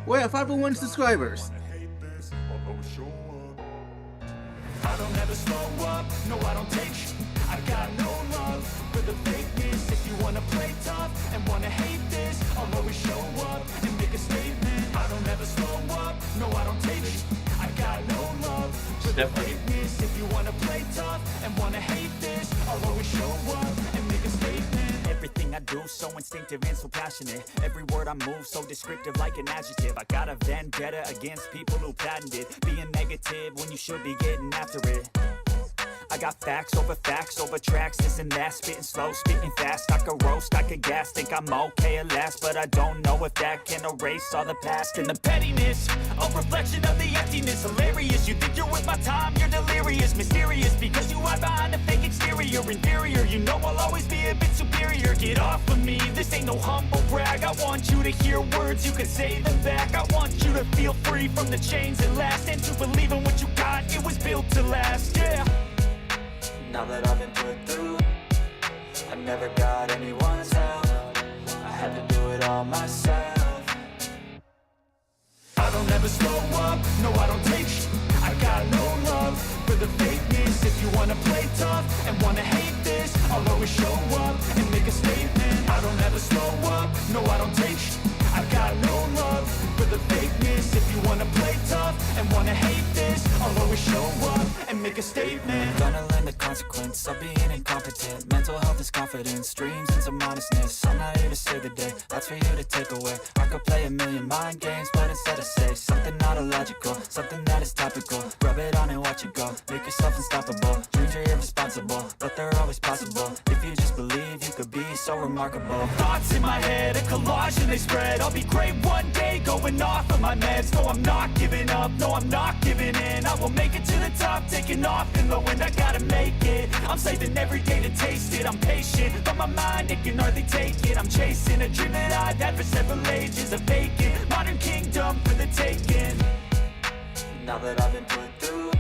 we're at 501 subscribers. I don't ever slow up, no I don't take I got no love for the fakeness. If you wanna play tough and wanna hate this, I'll always show up and make a statement. I don't ever slow up, no I don't take I got no love for the fakeness. If you wanna play tough and wanna hate this, I'll always show up and make a statement. Everything I do so instinctive and so passionate. Every word I move so descriptive like an adjective. I got a vendetta against people who patented being negative when you should be getting after it. I got facts over tracks, this and that, spitting slow, spitting fast. I could roast, I could gas, think I'm okay at last, but I don't know if that can erase all the past. And the pettiness, a reflection of the emptiness. Hilarious, you think you're worth my time, you're delirious. Mysterious, because you hide behind a fake exterior. Inferior, you know I'll always be a bit superior. Get off of me, this ain't no humble brag. I want you to hear words, you can say them back. I want you to feel free from the chains that last, and to believe in what you got, it was built to last, yeah. Now that I've been put through, I never got anyone's help. I had to do it all myself. I don't ever slow up, no I don't take I got no love for the fakeness. If you wanna play tough and wanna hate this, I'll always show up and make a statement. I don't ever slow up, no I don't take I got no love for the fakeness. If you wanna play tough and wanna hate this, I'll always show up and make a statement. Gonna learn the consequence of being incompetent. Mental health is confidence, dreams and some honestness. I'm not here to save the day, that's for you to take away. I could play a million mind games, but instead I say something not illogical, something that is topical. Rub it on and watch it go, make yourself unstoppable. Dreams are irresponsible, but they're always possible. If you just believe, you could be so remarkable. Thoughts in my head, a collage and they spread. I'll be great one day, going off of my meds. No, I'm not giving up, no, I'm not giving in. I will make it to the top, taking off in the wind. I gotta make it, I'm saving every day to taste it. I'm patient, but my mind, it can hardly take it. I'm chasing a dream that I've had for several ages. A vacant, modern kingdom for the taking. Now that I've been put through,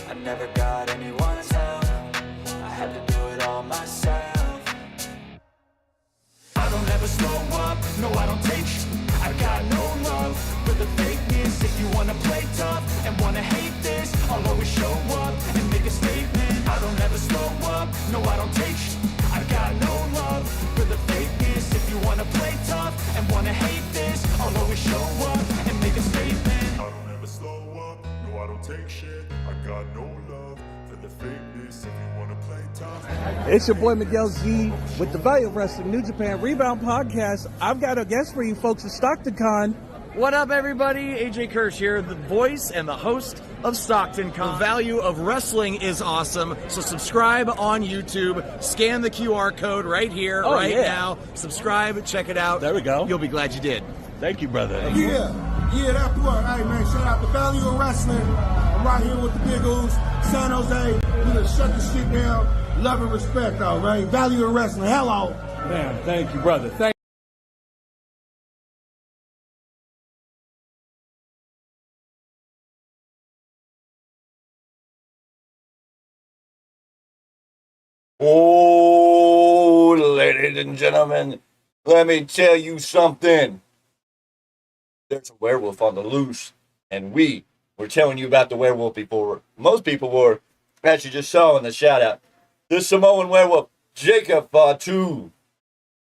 I never got anyone's help. I had to do it all myself. I don't ever slow up, no I don't take I got no love for the fakeness. If you wanna play tough and wanna hate this, I'll always show up and make a statement. I don't ever slow up, no I don't take I got no love for the fakeness. If you wanna play tough and wanna hate this, I'll always show up and make a statement. I don't ever slow up, no I don't take shit. I got no love for the fakeness. If you wanna play tough. It's your boy Miguel Z with the Value of Wrestling New Japan Rebound Podcast. I've got a guest for you folks at Stockton Con. What up, everybody? AJ Kirsch here, the voice and the host of Stockton Con. The Value of Wrestling is awesome, so subscribe on YouTube. Scan the QR code right here, now. Subscribe, check it out. There we go. You'll be glad you did. Thank you, brother. Yeah, that's what. Hey, man, shout out to Value of Wrestling. I'm right here with the Big O's, San Jose. We gonna shut the shit down. Love and respect, all right? Value of Wrestling. Hello. Man, thank you, brother. Thank Oh, ladies and gentlemen, let me tell you something. There's a werewolf on the loose, and we were telling you about the werewolf before. Most people were, as you just saw in the shout-out. The Samoan werewolf, Jacob Fatu,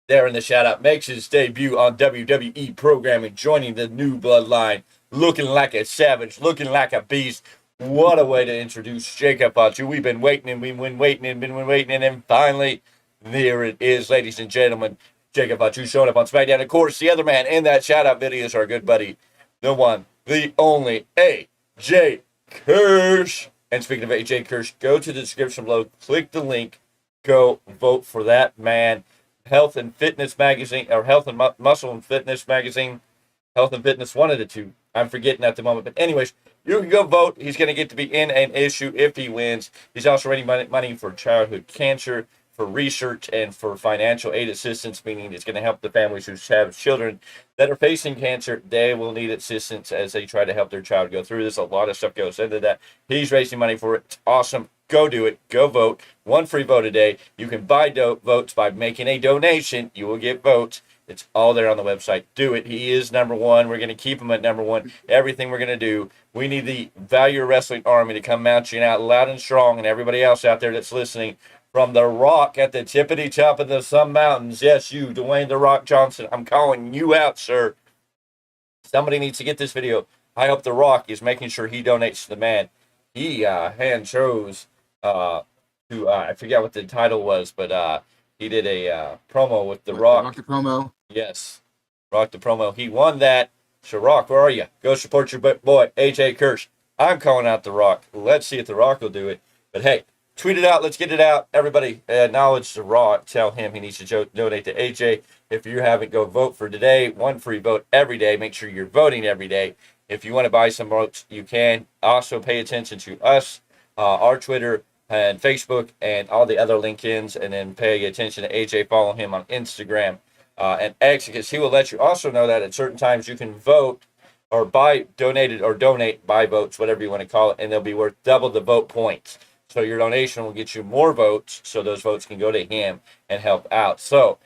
there in the shout-out, makes his debut on WWE programming, joining the new bloodline, looking like a savage, looking like a beast. What a way to introduce Jacob Fatu. We've been waiting, and finally, there it is, ladies and gentlemen. Jacob Fatu showing up on SmackDown. Of course, the other man in that shout-out video is our good buddy, the one, the only, AJ Kirsch. And speaking of AJ Kirsch, go to the description below, click the link, go vote for that man. Health and Fitness Magazine, or Health and Muscle and Fitness Magazine, Health and Fitness, one of the two. I'm forgetting at the moment. But anyways, you can go vote. He's going to get to be in an issue if he wins. He's also raising money for childhood cancer, for research, and for financial aid assistance, meaning it's going to help the families who have children that are facing cancer. They will need assistance as they try to help their child go through this. A lot of stuff goes into that. He's raising money for it. It's awesome. Go do it. Go vote. One free vote a day. You can buy votes by making a donation. You will get votes. It's all there on the website. Do it. He is number one. We're going to keep him at number one. Everything we're going to do. We need the Value Wrestling Army to come marching out loud and strong, and everybody else out there that's listening from the Rock at the tippity top of the Sun Mountains. Yes, you, Dwayne The Rock Johnson. I'm calling you out, sir. Somebody needs to get this video. I hope The Rock is making sure he donates to the man. He hand chose to I forget what the title was, but he did a promo with The Rock. Rock the promo. Yes, Rock the promo. He won that. So, Rock, where are you? Go support your boy, AJ Kirsch. I'm calling out The Rock. Let's see if The Rock will do it. But, hey, tweet it out. Let's get it out. Everybody, acknowledge The Rock. Tell him he needs to donate to AJ. If you haven't, go vote for today. One free vote every day. Make sure you're voting every day. If you want to buy some votes, you can. Also, pay attention to us, our Twitter, and Facebook, and all the other link-ins, and then pay attention to AJ. Follow him on Instagram and X, because he will let you also know that at certain times you can vote or donate buy votes, whatever you want to call it, and they'll be worth double the vote points. So your donation will get you more votes, so those votes can go to him and help out. So,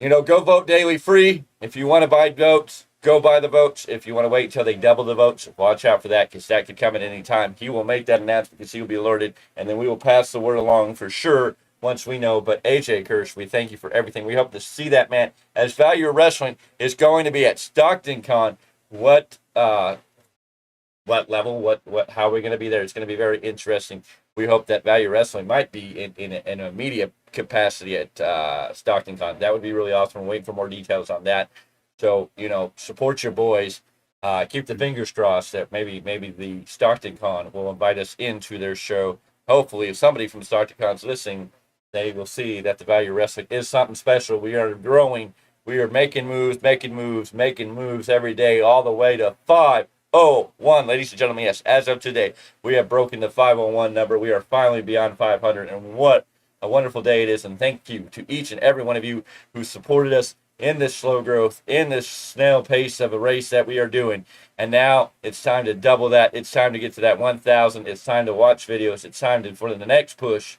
go vote daily free. If you want to buy votes, go buy the votes. If you want to wait until they double the votes, watch out for that, because that could come at any time. He will make that announcement because he will be alerted, and then we will pass the word along for sure once we know. But AJ Kirsch, we thank you for everything. We hope to see that man, as Value Wrestling is going to be at Stockton Con. What level? How are we going to be there? It's going to be very interesting. We hope that Value Wrestling might be in a media capacity at Stockton Con. That would be really awesome. We're waiting for more details on that. So, support your boys. Keep the fingers crossed that maybe the Stockton Con will invite us into their show. Hopefully, if somebody from Stockton Con's listening, they will see that the Value Wrestling is something special. We are growing. We are making moves every day, all the way to 501. Ladies and gentlemen, yes, as of today, we have broken the 501 number. We are finally beyond 500, and what a wonderful day it is. And thank you to each and every one of you who supported us in this slow growth, in this snail pace of a race that we are doing. And now it's time to double that. It's time to get to that 1,000. It's time to watch videos. It's time for the next push.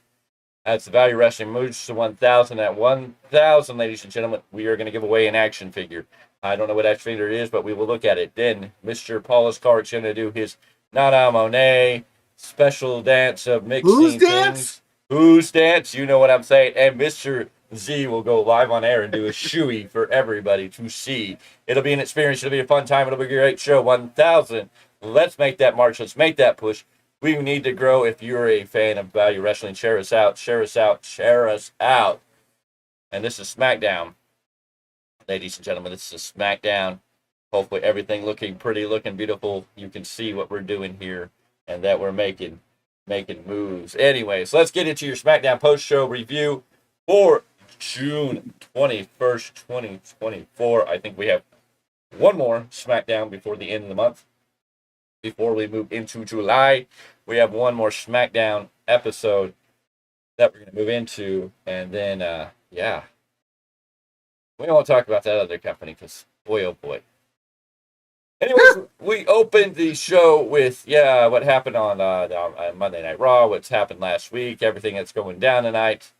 As the Value Wrestling moves to 1,000. At 1,000, ladies and gentlemen, we are going to give away an action figure. I don't know what action figure it is, but we will look at it. Then Mr. Paulus Clarke's going to do his Nana Monet special dance of mixing Who's things. dance? Who's dance? You know what I'm saying. And Mr. Z will go live on air and do a shoey for everybody to see. It'll be an experience. It'll be a fun time. It'll be a great show. 1,000. Let's make that march. Let's make that push. We need to grow. If you're a fan of Value Wrestling, share us out. Share us out. Share us out. And this is Smackdown. Ladies and gentlemen, this is Smackdown. Hopefully everything looking pretty, looking beautiful. You can see what we're doing here and that we're making moves. Anyways, let's get into your Smackdown post-show review for June 21st, 2024. I think we have one more Smackdown before the end of the month. Before we move into July, we have one more Smackdown episode that we're going to move into. And then, we don't want to talk about that other company because, boy, oh boy. Anyways, we opened the show with, what happened on Monday Night Raw, what's happened last week, everything that's going down tonight.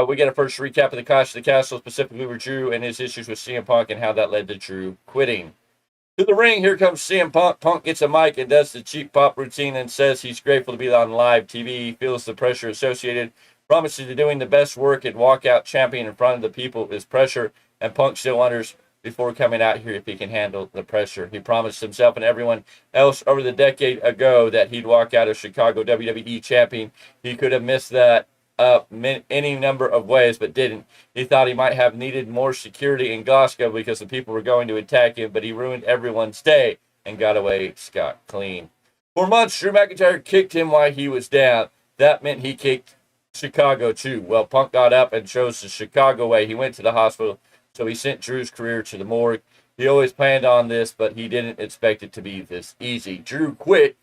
We get a first recap of the Clash of the Castle, specifically with Drew and his issues with CM Punk and how that led to Drew quitting. To the ring, here comes CM Punk. Punk gets a mic and does the cheap pop routine and says he's grateful to be on live TV. He feels the pressure associated, promises to doing the best work and walk out champion in front of the people is pressure, and Punk still wonders before coming out here if he can handle the pressure. He promised himself and everyone else over the decade ago that he'd walk out as Chicago WWE champion. He could have missed that up any number of ways, but didn't. He thought he might have needed more security in Glasgow because the people were going to attack him, but he ruined everyone's day and got away scot-clean. For months, Drew McIntyre kicked him while he was down. That meant he kicked Chicago too. Well, Punk got up and chose the Chicago way. He went to the hospital, so he sent Drew's career to the morgue. He always planned on this, but he didn't expect it to be this easy. Drew quit.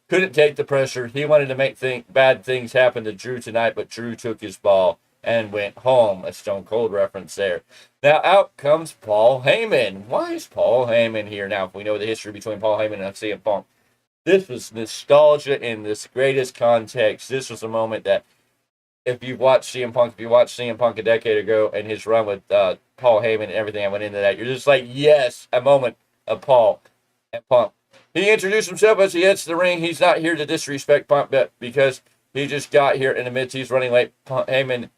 Couldn't take the pressure. He wanted to make bad things happen to Drew tonight, but Drew took his ball and went home. A Stone Cold reference there. Now out comes Paul Heyman. Why is Paul Heyman here? Now, if we know the history between Paul Heyman and CM Punk, this was nostalgia in this greatest context. This was a moment that if you've watched CM Punk a decade ago and his run with Paul Heyman and everything I went into that, you're just like, yes, a moment of Paul and Punk. He introduced himself as he hits the ring. He's not here to disrespect Punk, but because he just got here in the midst, he's running late. Heyman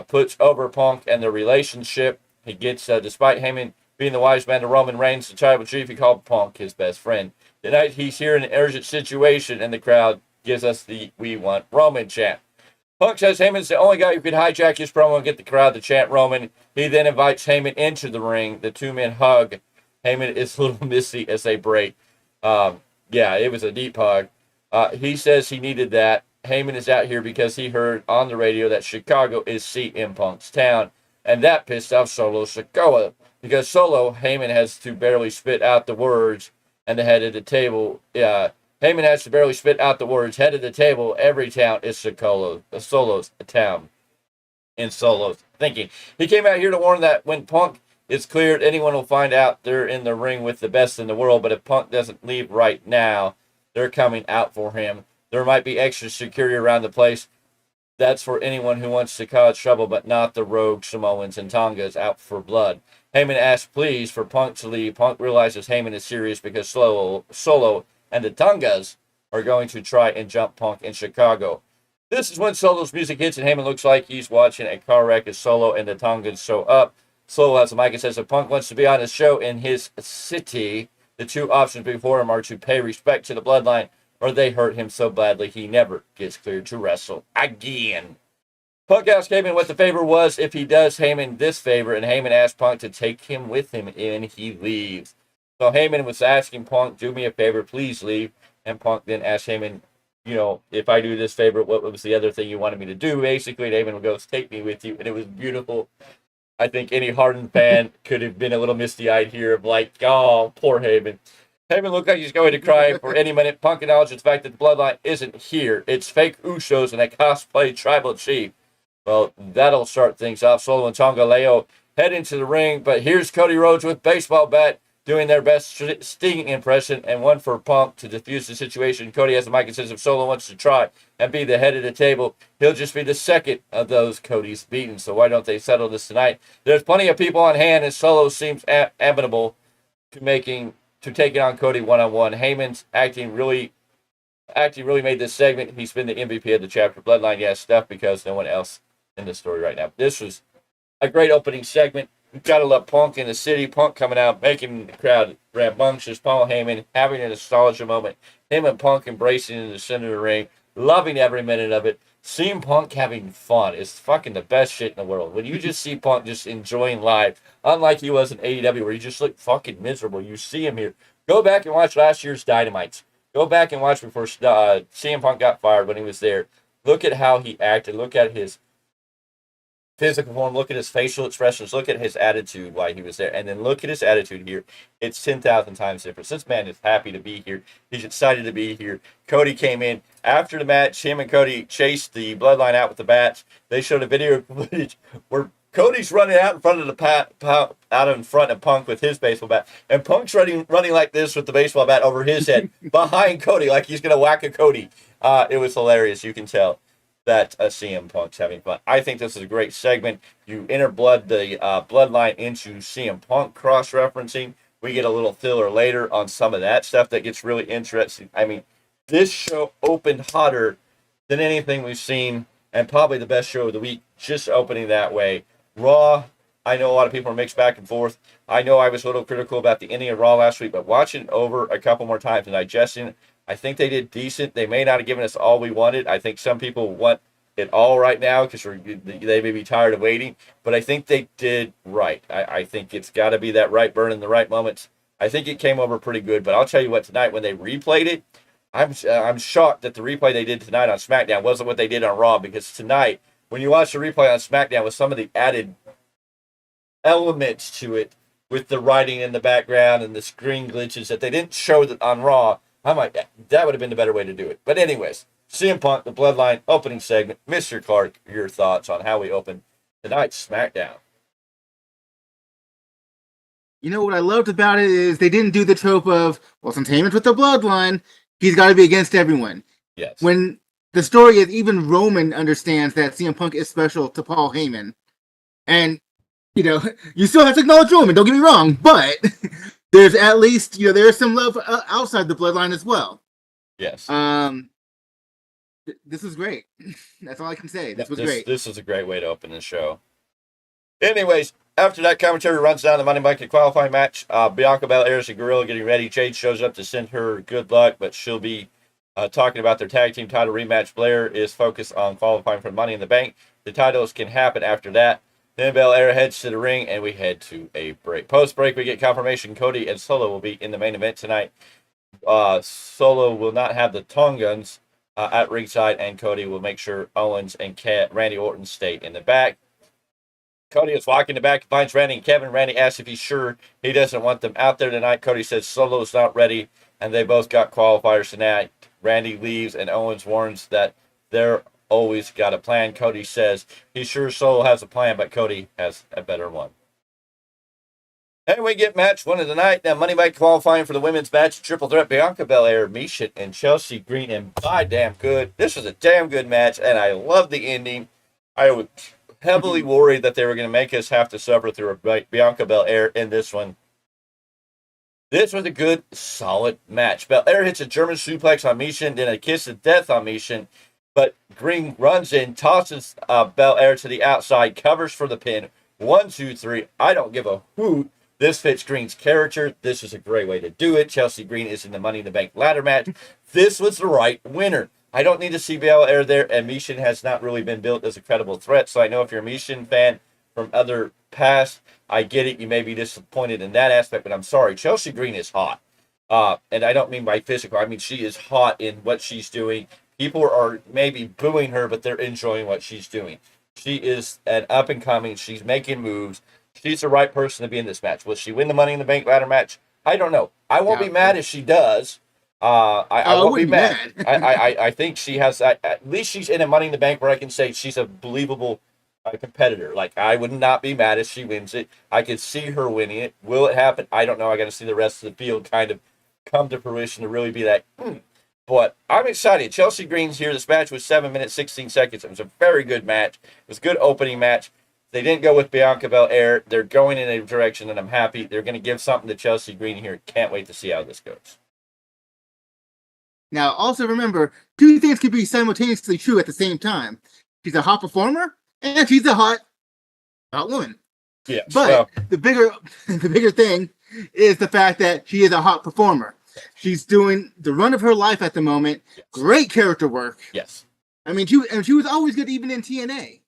puts over Punk and the relationship. He gets, despite Heyman being the wise man to Roman Reigns, the tribal chief, he called Punk his best friend. Tonight, he's here in an urgent situation, and the crowd gives us the "We Want Roman" chant. Punk says Heyman's the only guy who could hijack his promo and get the crowd to chant Roman. He then invites Heyman into the ring. The two men hug. Heyman is a little misty as they break. Yeah, it was a deep hug. He says he needed that. Heyman is out here because he heard on the radio that Chicago is CM Punk's town, and that pissed off Solo Sikoa. Because Solo, Heyman has to barely spit out the words, and the head of the table, Heyman has to barely spit out the words, head of the table, every town is Solo's town. In Solo's thinking. He came out here to warn that when Punk is cleared, anyone will find out they're in the ring with the best in the world, but if Punk doesn't leave right now, they're coming out for him. There might be extra security around the place. That's for anyone who wants to cause trouble, but not the rogue Samoans and Tongas out for blood. Heyman asks, please, for Punk to leave. Punk realizes Heyman is serious because Solo and the Tongas are going to try and jump Punk in Chicago. This is when Solo's music hits and Heyman looks like he's watching a car wreck as Solo and the Tongans show up. Solo has a mic and says if Punk wants to be on his show in his city, the two options before him are to pay respect to the bloodline or they hurt him so badly he never gets cleared to wrestle again. Punk asked Heyman what the favor was if he does Heyman this favor, and Heyman asked Punk to take him with him, and he leaves. So Heyman was asking Punk, do me a favor, please leave. And Punk then asked Heyman, if I do this favor, what was the other thing you wanted me to do? Basically, Heyman goes, take me with you, and it was beautiful. I think any hardened fan could have been a little misty-eyed here of like, oh, poor Heyman. Heyman looked like he's going to cry for any minute. Punk acknowledges the fact that the bloodline isn't here. It's fake Usos and a cosplay tribal chief. Well, that'll start things off. Solo and Tonga Leo head into the ring, but here's Cody Rhodes with baseball bat doing their best Sting impression, and one for Punk to defuse the situation. Cody has the mic and says if Solo wants to try and be the head of the table, he'll just be the second of those Cody's beaten. So why don't they settle this tonight? There's plenty of people on hand, and Solo seems amenable to taking on Cody one-on-one. Heyman's acting really made this segment. He's been the MVP of the chapter. Bloodline, yes, stuff because no one else in the story right now. This was a great opening segment. You've got to love Punk in the city. Punk coming out, making the crowd rambunctious. Paul Heyman having a nostalgia moment. Him and Punk embracing in the center of the ring. Loving every minute of it. Seeing Punk having fun is fucking the best shit in the world. When you just see Punk just enjoying life, unlike he was in AEW where he just looked fucking miserable. You see him here. Go back and watch last year's Dynamites. Go back and watch before CM Punk got fired when he was there. Look at how he acted. Look at his physical form. Look at his facial expressions. Look at his attitude while he was there. And then look at his attitude here. It's 10,000 times different. This man is happy to be here. He's excited to be here. Cody came in. After the match, him and Cody chased the bloodline out with the bats. They showed a video footage where Cody's running out in front of Punk with his baseball bat. And Punk's running like this with the baseball bat over his head behind Cody like he's going to whack a Cody. It was hilarious. You can tell that CM Punk's having fun. I think this is a great segment. You interblood the bloodline into CM Punk cross-referencing. We get a little filler later on some of that stuff that gets really interesting. I mean, this show opened hotter than anything we've seen, and probably the best show of the week, just opening that way. Raw, I know a lot of people are mixed back and forth. I know I was a little critical about the ending of Raw last week, but watching it over a couple more times and digesting it, I think they did decent. They may not have given us all we wanted. I think some people want it all right now because they may be tired of waiting, but I think they did right. I think it's got to be that right burn in the right moments. I think it came over pretty good, but I'll tell you what, tonight when they replayed it, I'm shocked that the replay they did tonight on SmackDown wasn't what they did on Raw, because tonight, when you watch the replay on SmackDown with some of the added elements to it, with the writing in the background and the screen glitches that they didn't show that on Raw, I'm like, that would have been the better way to do it. But anyways, CM Punk, the Bloodline opening segment. Mr. Clarke, your thoughts on how we open tonight's SmackDown? You know what I loved about it is they didn't do the trope of, well, since Heyman's with the Bloodline, he's got to be against everyone. Yes. When the story is even Roman understands that CM Punk is special to Paul Heyman. And, you still have to acknowledge Roman, don't get me wrong, but there's at least, there's some love outside the bloodline as well. Yes. This was great. That's all I can say. This was great. This is a great way to open the show. Anyways, after that, commentary runs down the Money Bank qualifying match. Bianca Belair's a gorilla getting ready. Jade shows up to send her good luck, but she'll be talking about their tag team title rematch. Blair is focused on qualifying for Money in the Bank. The titles can happen after that. Then Belair heads to the ring, and we head to a break. Post-break, we get confirmation Cody and Solo will be in the main event tonight. Solo will not have the Tongans at ringside, and Cody will make sure Owens and Randy Orton stay in the back. Cody is walking the back and finds Randy and Kevin. Randy asks if he's sure he doesn't want them out there tonight. Cody says Solo's not ready, and they both got qualifiers tonight. Randy leaves, and Owens warns that they're always got a plan. Cody says he's sure Solo has a plan, but Cody has a better one. And we get match one of the night. Now, Money Bank qualifying for the women's match. Triple threat, Bianca Belair, Misha, and Chelsea Green. And by damn good. This was a damn good match, and I love the ending. I was heavily worried that they were going to make us have to suffer through a Bianca Belair in this one. This was a good, solid match. Belair hits a German suplex on Misha, then a kiss of death on Misha. But Green runs in, tosses Belair to the outside, covers for the pin. 1, 2, 3. I don't give a hoot. This fits Green's character. This is a great way to do it. Chelsea Green is in the Money in the Bank ladder match. This was the right winner. I don't need to see Belair there, and Mishin has not really been built as a credible threat. So I know if you're a Mishin fan from other past, I get it. You may be disappointed in that aspect, but I'm sorry. Chelsea Green is hot. And I don't mean by physical. I mean she is hot in what she's doing. People are maybe booing her, but they're enjoying what she's doing. She is an up-and-coming. She's making moves. She's the right person to be in this match. Will she win the Money in the Bank ladder match? I don't know. I won't be mad if she does. I won't be mad. I think she has, at least she's in a Money in the Bank where I can say she's a believable competitor. Like, I would not be mad if she wins it. I could see her winning it. Will it happen? I don't know. I got to see the rest of the field kind of come to fruition to really be like, But I'm excited. Chelsea Green's here. This match was 7 minutes, 16 seconds. It was a very good match. It was a good opening match. They didn't go with Bianca Belair. They're going in a direction that I'm happy. They're going to give something to Chelsea Green here. Can't wait to see how this goes. Now, also remember, two things can be simultaneously true at the same time. She's a hot performer, and she's a hot woman. Yeah, but the bigger thing is the fact that she is a hot performer. She's doing the run of her life at the moment. Yes. Great character work. Yes. I mean, she was always good even in TNA.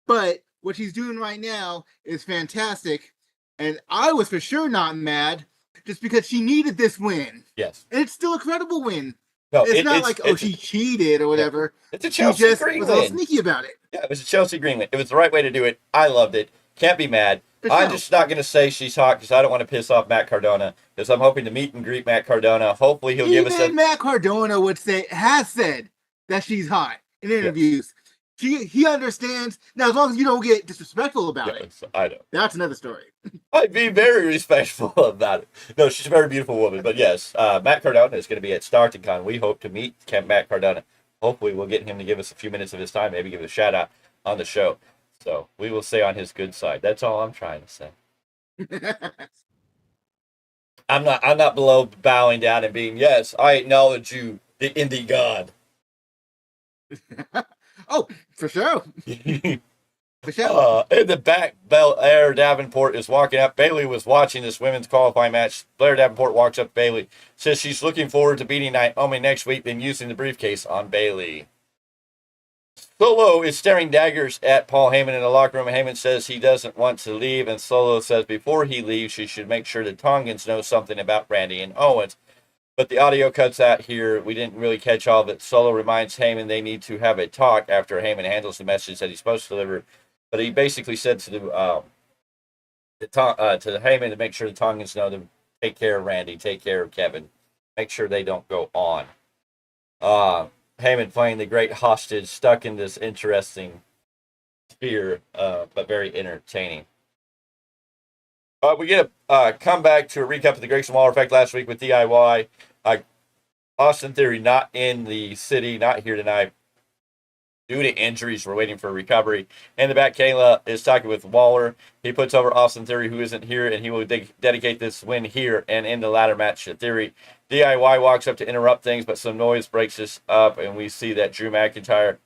But what she's doing right now is fantastic. And I was for sure not mad just because she needed this win. Yes. And it's still a credible win. No, it's not like, she cheated or whatever. Yeah. It's a Chelsea Green win. She was all sneaky about it. Yeah, it was a Chelsea Green win. It was the right way to do it. I loved it. Can't be mad. I'm just not going to say she's hot because I don't want to piss off Matt Cardona, because I'm hoping to meet and greet Matt Cardona. Hopefully he'll give us a... Matt Cardona has said that she's hot in interviews. Yes. He understands. Now, as long as you don't get disrespectful about it. I know. That's another story. I'd be very respectful about it. No, she's a very beautiful woman. But yes, Matt Cardona is going to be at StartingCon. We hope to meet Matt Cardona. Hopefully we'll get him to give us a few minutes of his time, maybe give a shout out on the show. So we will stay on his good side. That's all I'm trying to say. I'm not below bowing down and being, yes, I acknowledge you, the indie god. Oh, for sure. For sure. In the back, Blair Davenport is walking up. Bayley was watching this women's qualifying match. Blair Davenport walks up to Bayley, says she's looking forward to beating Naomi next week, then using the briefcase on Bayley. Solo is staring daggers at Paul Heyman in the locker room. Heyman says he doesn't want to leave, and Solo says before he leaves, she should make sure the Tongans know something about Randy and Owens. But the audio cuts out here. We didn't really catch all of it. Solo reminds Heyman they need to have a talk after Heyman handles the message that he's supposed to deliver. But he basically said to Heyman to make sure the Tongans know to take care of Randy, take care of Kevin, make sure they don't go on. Heyman playing the great hostage, stuck in this interesting sphere, but very entertaining. We get a comeback to a recap of the Grayson Waller effect last week with DIY. Austin Theory not in the city, not here tonight. due to injuries. We're waiting for recovery. In the back, Kayla is talking with Waller. He puts over Austin Theory, who isn't here, and he will dedicate this win here and in the ladder match to Theory. DIY walks up to interrupt things, but some noise breaks this up, and we see that Drew McIntyre.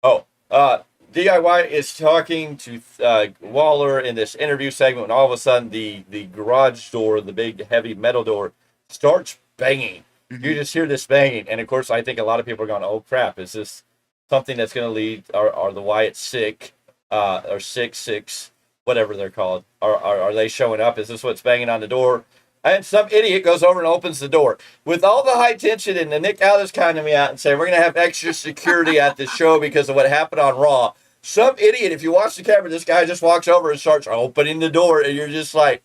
DIY is talking to Waller in this interview segment, and all of a sudden the garage door, the big heavy metal door, starts banging. Mm-hmm. You just hear this banging, and of course I think a lot of people are going, oh crap, is this something that's going to lead, are the Wyatt sick, or 6, whatever they're called, are they showing up? Is this what's banging on the door? And some idiot goes over and opens the door. With all the high tension, and the Nick Aldis counting me out and saying, we're going to have extra security at this show because of what happened on Raw. Some idiot, if you watch the camera, this guy just walks over and starts opening the door, and you're just like,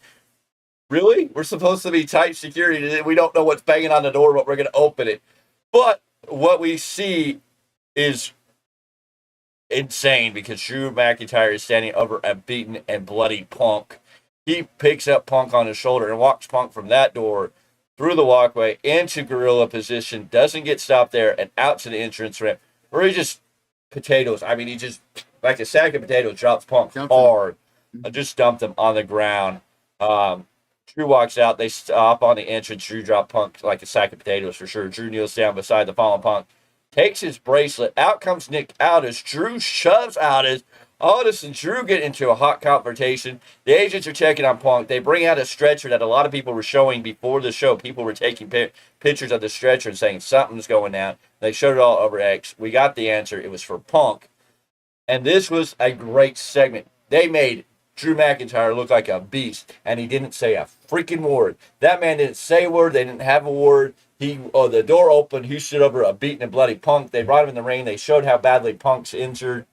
really? We're supposed to be tight security. We don't know what's banging on the door, but we're going to open it. But what we see is insane because Drew McIntyre is standing over a beaten and bloody Punk. He picks up Punk on his shoulder and walks Punk from that door through the walkway into gorilla position, doesn't get stopped there, and out to the entrance ramp where he just potatoes. I mean, he just, like a sack of potatoes, drops Punk hard. Just dumped him on the ground. Drew walks out. They stop on the entrance. Drew dropped Punk like a sack of potatoes for sure. Drew kneels down beside the fallen Punk, takes his bracelet. Out comes Nick Aldis. Drew shoves Aldis. Aldis and Drew get into a hot confrontation. The agents are checking on Punk. They bring out a stretcher that a lot of people were showing before the show. People were taking pictures of the stretcher and saying something's going down. They showed it all over X. We got the answer. It was for Punk. And this was a great segment. They made Drew McIntyre look like a beast, and he didn't say a freaking word. That man didn't say a word. They didn't have a word. The door opened. He stood over a beaten and bloody Punk. They brought him in the ring. They showed how badly Punk's injured.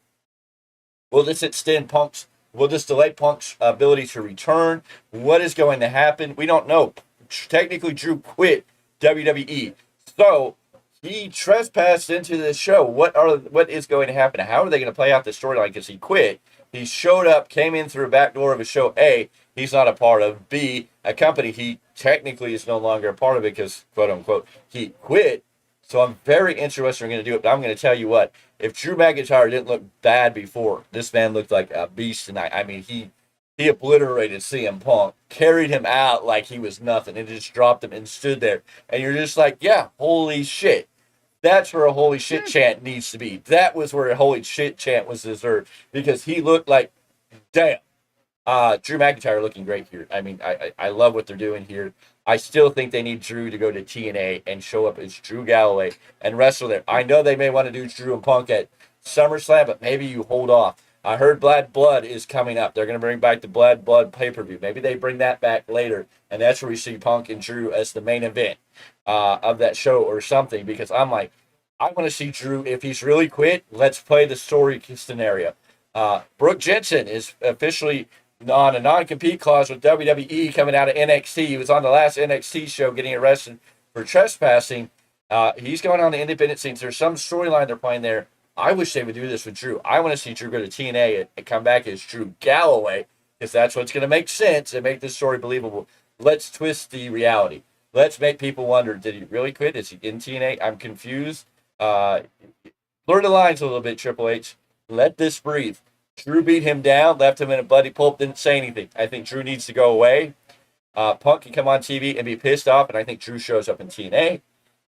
Will this extend Punk's? Will this delay Punk's ability to return? What is going to happen? We don't know. Technically, Drew quit WWE, so he trespassed into the show. What is going to happen? How are they going to play out the storyline? Because he quit. He showed up, came in through a back door of a show A, he's not a part of. B, a company he technically is no longer a part of because, quote unquote, he quit. So I'm very interested in going to do it. But I'm going to tell you what, if Drew McIntyre didn't look bad before, this man looked like a beast tonight. I mean, he obliterated CM Punk, carried him out like he was nothing, and just dropped him and stood there. And you're just like, yeah, holy shit. That's where a holy shit chant needs to be. That was where a holy shit chant was deserved because he looked like, damn. Drew McIntyre looking great here. I mean, I love what they're doing here. I still think they need Drew to go to TNA and show up as Drew Galloway and wrestle there. I know they may want to do Drew and Punk at SummerSlam, but maybe you hold off. I heard Bad Blood is coming up. They're going to bring back the Bad Blood pay-per-view. Maybe they bring that back later, and that's where we see Punk and Drew as the main event of that show or something, because I'm like, I want to see Drew. If he's really quit, let's play the story scenario. Brooke Jensen is officially on a non-compete clause with WWE coming out of NXT. He was on the last NXT show getting arrested for trespassing. He's going on the independent scene. There's some storyline they're playing there. I wish they would do this with Drew. I want to see Drew go to TNA and come back as Drew Galloway, because that's what's going to make sense and make this story believable. Let's twist the reality. Let's make people wonder, did he really quit? Is he in TNA? I'm confused. Blur the lines a little bit, Triple H. Let this breathe. Drew beat him down, left him in a bloody pulp, didn't say anything. I think Drew needs to go away. Punk can come on TV and be pissed off, and I think Drew shows up in TNA.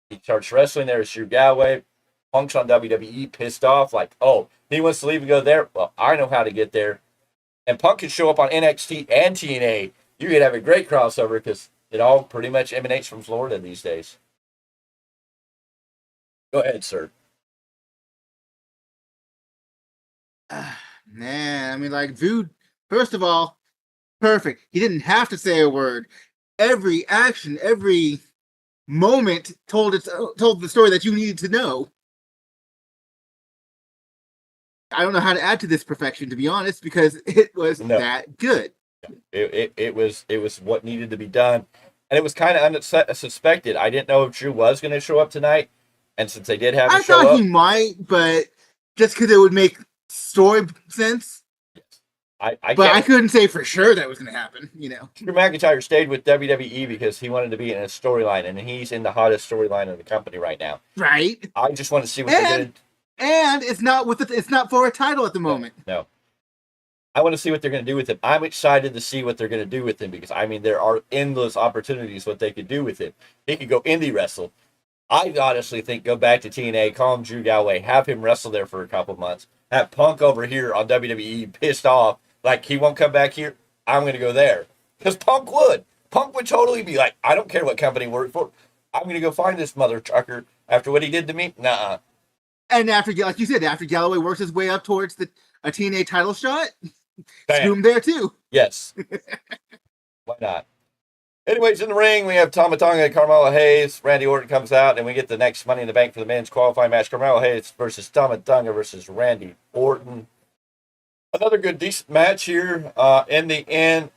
He starts wrestling there as Drew Galloway. Punk's on WWE, pissed off, like, oh, he wants to leave and go there? Well, I know how to get there. And Punk can show up on NXT and TNA. You could have a great crossover because it all pretty much emanates from Florida these days. Go ahead, sir. Man, I mean, like, dude, first of all, perfect. He didn't have to say a word. Every action, every moment told the story that you needed to know. I don't know how to add to this perfection, to be honest, because it was that good. It was what needed to be done, and it was kind of unsuspected. I didn't know if Drew was going to show up tonight, and since they did have him show up, I thought he might, but just because it would make story sense. Yes. I couldn't say for sure that was going to happen. You know, Drew McIntyre stayed with WWE because he wanted to be in a storyline, and he's in the hottest storyline in the company right now. Right. I just want to see what they're going to. And it's not it's not for a title at the moment. No. I want to see what they're going to do with him. I'm excited to see what they're going to do with him because, I mean, there are endless opportunities what they could do with him. He could go indie wrestle. I honestly think go back to TNA, call him Drew Galloway, have him wrestle there for a couple months, have Punk over here on WWE pissed off, like he won't come back here. I'm going to go there. Because Punk would. Punk would totally be like, I don't care what company he worked for. I'm going to go find this mother trucker after what he did to me. Nuh-uh. And after, like you said, after Galloway works his way up towards a TNA title shot, Bam. screw him there too. Yes. Why not? Anyways, in the ring, we have Tama Tonga and Carmelo Hayes. Randy Orton comes out, and we get the next Money in the Bank for the men's qualifying match. Carmelo Hayes versus Tama Tonga versus Randy Orton. Another good, decent match here. In the end,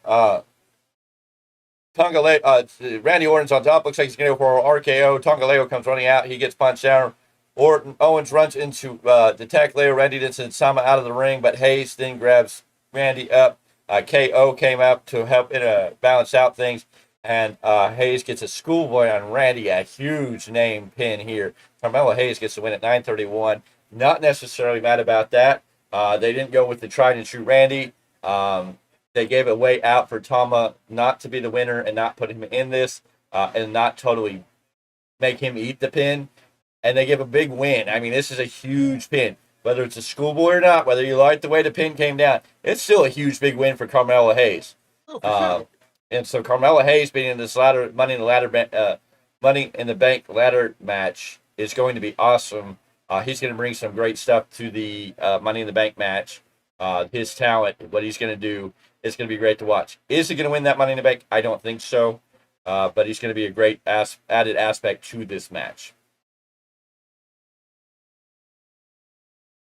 Randy Orton's on top. Looks like he's going to go for an RKO. Tonga Leo comes running out. He gets punched down. Owens runs into the tackle Leo. Randy then sends Tama out of the ring, but Hayes then grabs Randy up. KO came up to help balance out things. And Hayes gets a schoolboy on Randy, a huge name pin here. Carmelo Hayes gets the win at 9:31. Not necessarily mad about that. They didn't go with the tried and true Randy. They gave a way out for Tama not to be the winner and not put him in this and not totally make him eat the pin. And they give a big win. I mean, this is a huge pin. Whether it's a schoolboy or not, whether you like the way the pin came down, it's still a huge big win for Carmelo Hayes. Oh, for sure. And so Carmelo Hayes being in this Money in the Bank ladder match is going to be awesome. He's going to bring some great stuff to the Money in the Bank match. His talent, what he's going to do, is going to be great to watch. Is he going to win that Money in the Bank? I don't think so. But he's going to be a great added aspect to this match.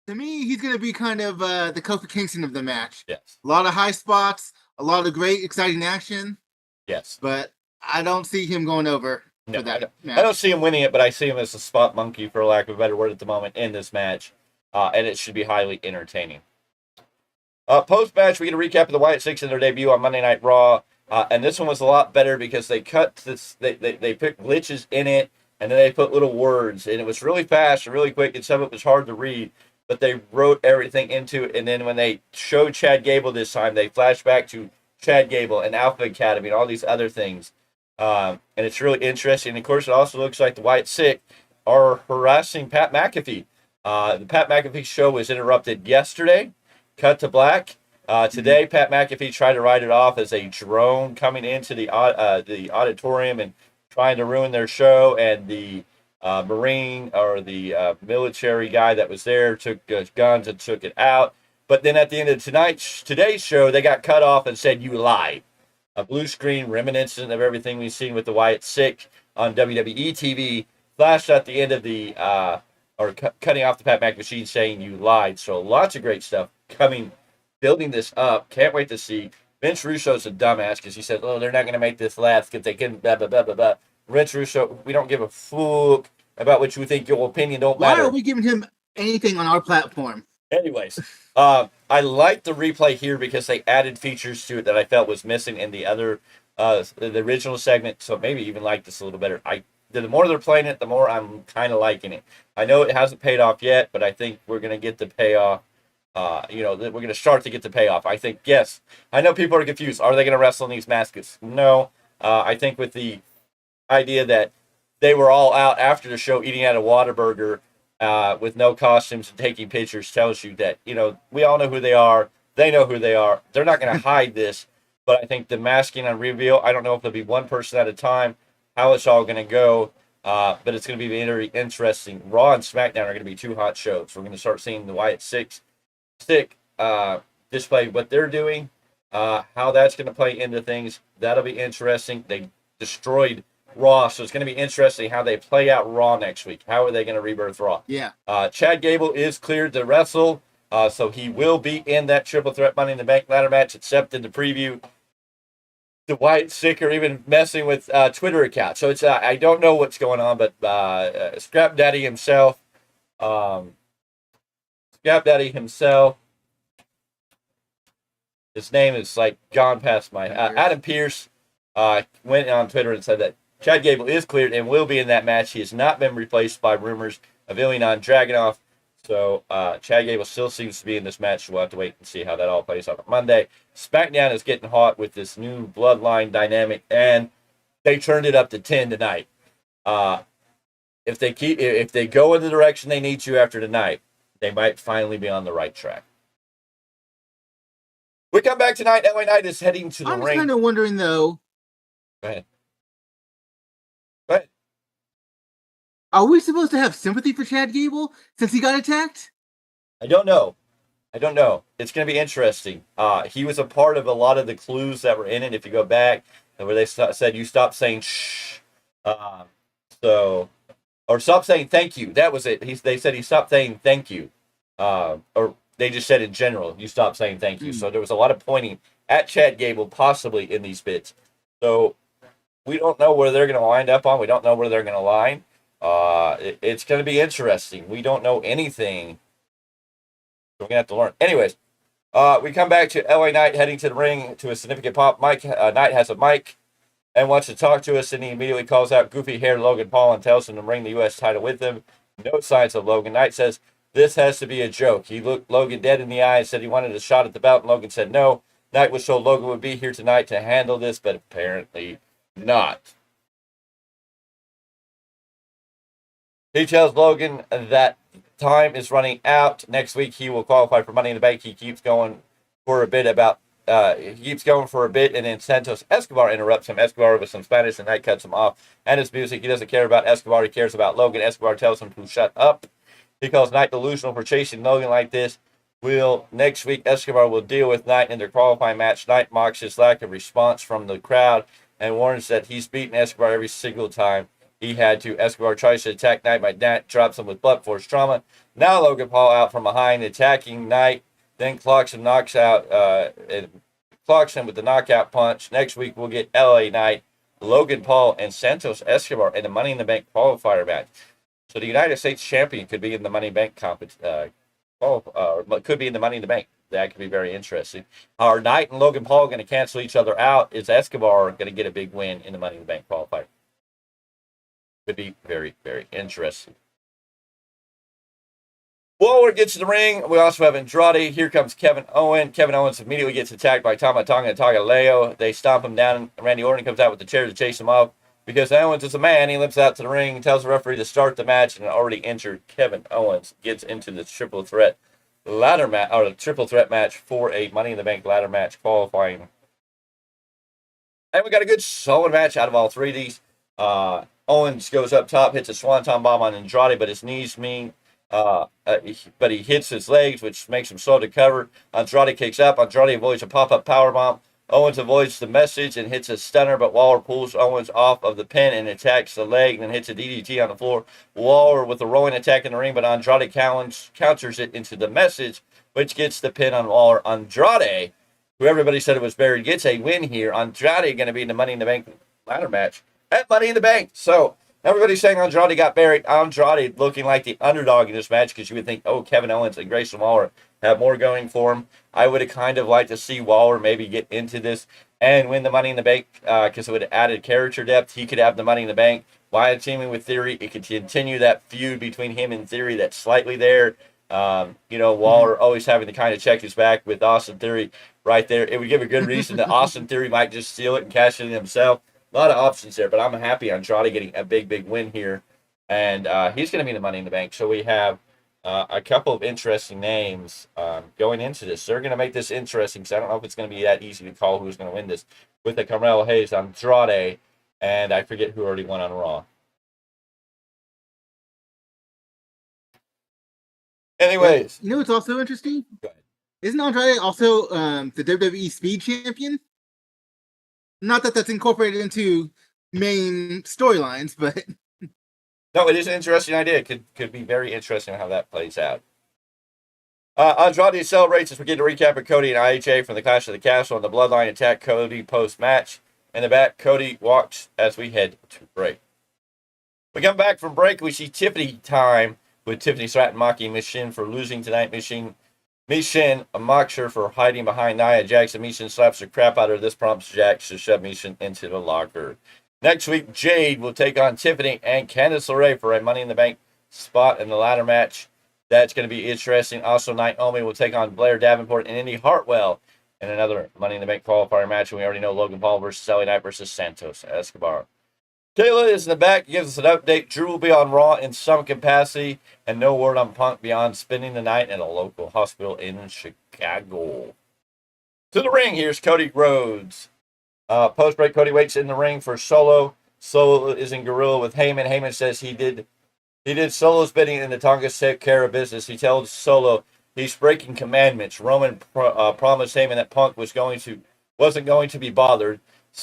To me, he's going to be kind of the Kofi Kingston of the match. Yes. A lot of high spots, a lot of great, exciting action. Yes. But I don't see him going over for that match. I don't see him winning it, but I see him as a spot monkey, for lack of a better word, at the moment in this match. And it should be highly entertaining. Post-match, we get a recap of the Wyatt Six in their debut on Monday Night Raw. And this one was a lot better because they cut this, they put glitches in it, and then they put little words. And it was really fast and really quick, and some of it was hard to read. But they wrote everything into it, and then when they showed Chad Gable this time, they flashed back to Chad Gable and Alpha Academy and all these other things. And it's really interesting. And, of course, it also looks like the Wyatt Six are harassing Pat McAfee. The Pat McAfee show was interrupted yesterday. Cut to black. Today, Pat McAfee tried to write it off as a drone coming into the auditorium and trying to ruin their show, and the Marine or the military guy that was there took guns and took it out. But then at the end of today's show, they got cut off and said, "You lied." A blue screen reminiscent of everything we've seen with the Wyatt Six on WWE TV flashed at the end of the cutting off the Pat McAfee saying, "You lied." So lots of great stuff coming, building this up. Can't wait to see. Vince Russo's a dumbass because he said, "Oh, they're not going to make this last because they can blah blah blah blah blah." Vince Russo, we don't give a fuck about what you think. Your opinion don't matter. Why are we giving him anything on our platform? Anyways, I like the replay here because they added features to it that I felt was missing in the other, the original segment. So maybe even like this a little better. The more they're playing it, the more I'm kind of liking it. I know it hasn't paid off yet, but I think we're going to get the payoff. We're going to start to get the payoff. I think, yes. I know people are confused. Are they going to wrestle in these masks? No. I think with the idea that they were all out after the show eating at a Whataburger with no costumes and taking pictures tells you that, we all know who they are. They know who they are. They're not going to hide this. But I think the masking on reveal, I don't know if it'll be one person at a time, how it's all going to go. But it's going to be very interesting. Raw and SmackDown are going to be two hot shows. We're going to start seeing the Wyatt Six display what they're doing, how that's going to play into things. That'll be interesting. They destroyed Raw, so it's going to be interesting how they play out Raw next week. How are they going to rebirth Raw? Yeah. Chad Gable is cleared to wrestle, so he will be in that triple threat Money in the Bank ladder match, except in the preview. The Wyatt Six are even messing with Twitter accounts, so it's I don't know what's going on, but Scrap Daddy himself, his name is like gone past my Adam Pearce went on Twitter and said that Chad Gable is cleared and will be in that match. He has not been replaced by rumors of Ilya Dragunov. So Chad Gable still seems to be in this match. So we'll have to wait and see how that all plays out on Monday. SmackDown is getting hot with this new bloodline dynamic, and they turned it up to 10 tonight. If they go in the direction they need to after tonight, they might finally be on the right track. We come back tonight. LA Knight is heading to the ring. I'm kind of wondering though. Go ahead. Go ahead. Are we supposed to have sympathy for Chad Gable since he got attacked? I don't know. It's going to be interesting. He was a part of a lot of the clues that were in it. If you go back, where they said you stop saying shh, or stop saying thank you. That was it. They said he stopped saying thank you, or they just said in general you stop saying thank you. So there was a lot of pointing at Chad Gable possibly in these bits. So we don't know where they're going to wind up on. We don't know where they're going to line. It's going to be interesting. We don't know anything. We're going to have to learn. Anyways, we come back to LA Knight heading to the ring to a significant pop. Knight has a mic and wants to talk to us, and he immediately calls out goofy-haired Logan Paul and tells him to bring the U.S. title with him. No signs of Logan. Knight says, this has to be a joke. He looked Logan dead in the eye and said he wanted a shot at the belt, and Logan said no. Knight was told Logan would be here tonight to handle this, but apparently not. He tells Logan that time is running out. Next week he will qualify for Money in the Bank. He keeps going for a bit, and then Santos Escobar interrupts him. Escobar with some Spanish, and Knight cuts him off. And his music, he doesn't care about Escobar, he cares about Logan. Escobar tells him to shut up. He calls Knight delusional for chasing Logan like this. Next week, Escobar will deal with Knight in their qualifying match. Knight mocks his lack of response from the crowd and warns that he's beaten Escobar every single time he had to. Escobar tries to attack Knight, but Knight drops him with blunt force trauma. Now Logan Paul out from behind, attacking Knight. Then Clarke knocks out clocks him with the knockout punch. Next week we'll get LA Knight, Logan Paul, and Santos Escobar in the Money in the Bank qualifier match. So the United States champion could be in the Money in the Bank could be in the Money in the Bank. That could be very interesting. Are Knight and Logan Paul going to cancel each other out? Is Escobar going to get a big win in the Money in the Bank qualifier? Could be very, very interesting. Waller gets to the ring. We also have Andrade. Here comes Kevin Owens. Kevin Owens immediately gets attacked by Tama Tonga and Tagaleo. They stomp him down. Randy Orton comes out with the chair to chase him off. Because Owens is a man, he limps out to the ring and tells the referee to start the match. And an already injured Kevin Owens gets into the triple threat match for a Money in the Bank ladder match qualifying. And we got a good solid match out of all three of these. Owens goes up top, hits a swanton bomb on Andrade, but his knees mean. But he hits his legs, which makes him slow to cover. Andrade kicks up. Andrade avoids a pop-up powerbomb. Owens avoids the message and hits a stunner, but Waller pulls Owens off of the pin and attacks the leg, and then hits a DDT on the floor. Waller with a rolling attack in the ring, but Andrade counters it into the message, which gets the pin on Waller. Andrade, who everybody said it was buried, gets a win here. Andrade going to be in the Money in the Bank ladder match at Money in the Bank. So everybody's saying Andrade got buried. Andrade looking like the underdog in this match, because you would think, oh, Kevin Owens and Grayson Waller have more going for him. I would have kind of liked to see Waller maybe get into this and win the Money in the Bank, because it would have added character depth. He could have the Money in the Bank while teaming with Theory. It could continue that feud between him and Theory that's slightly there. Waller always having to kind of check his back with Austin Theory right there. It would give a good reason that Austin Theory might just steal it and cash it in himself. A lot of options there, but I'm happy Andrade getting a big, big win here. And he's going to be in the Money in the Bank. So we have a couple of interesting names going into this. They're going to make this interesting, because I don't know if it's going to be that easy to call who's going to win this. With the Carmelo Hayes, Andrade, and I forget who already won on Raw. Anyways. You know what's also interesting? Isn't Andrade also the WWE Speed Champion? Not that that's incorporated into main storylines, but... No, it is an interesting idea. It could be very interesting how that plays out. Andrade celebrates as we get a recap of Cody and IHA from the Clash of the Castle, and the Bloodline attack Cody post-match. In the back, Cody walks as we head to break. We come back from break. We see Tiffany Tyme with Tiffany Stratton mocking Michin for losing tonight. Michin mocks her for hiding behind Nia Jax, and Michin slaps the crap out of her. This prompts Jax to shove Michin into the locker. Next week, Jade will take on Tiffany and Candice LeRae for a Money in the Bank spot in the ladder match. That's going to be interesting. Also, Naomi will take on Blair Davenport and Indy Hartwell in another Money in the Bank qualifier match. And we already know Logan Paul versus LA Knight versus Santos Escobar. Kayla is in the back, gives us an update. Drew will be on Raw in some capacity, and no word on Punk beyond spending the night at a local hospital in Chicago. To the ring, here's Cody Rhodes. Post-break, Cody waits in the ring for Solo. Solo is in Gorilla with Heyman. Heyman says he did Solo's bidding and the Tongas take care of business. He tells Solo he's breaking commandments. Roman promised Heyman that Punk wasn't going to be bothered,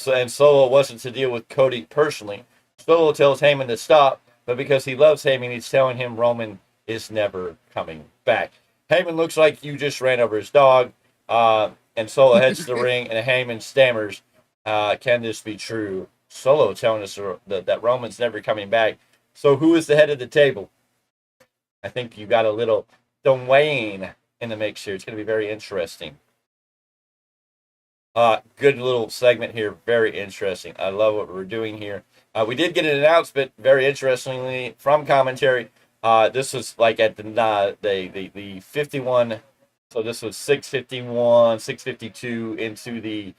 and Solo wasn't to deal with Cody personally. Solo tells Heyman to stop, but because he loves Heyman, he's telling him Roman is never coming back. Heyman looks like you just ran over his dog, and Solo heads to the ring, and Heyman stammers, can this be true? Solo telling us that Roman's never coming back. So who is the head of the table? I think you got a little Dwayne in the mix here. It's going to be very interesting. Good little segment here. Very interesting. I love what we're doing here. We did get an announcement, very interestingly, from commentary. This was like at the 51. So this was 6:51, 6:52 into the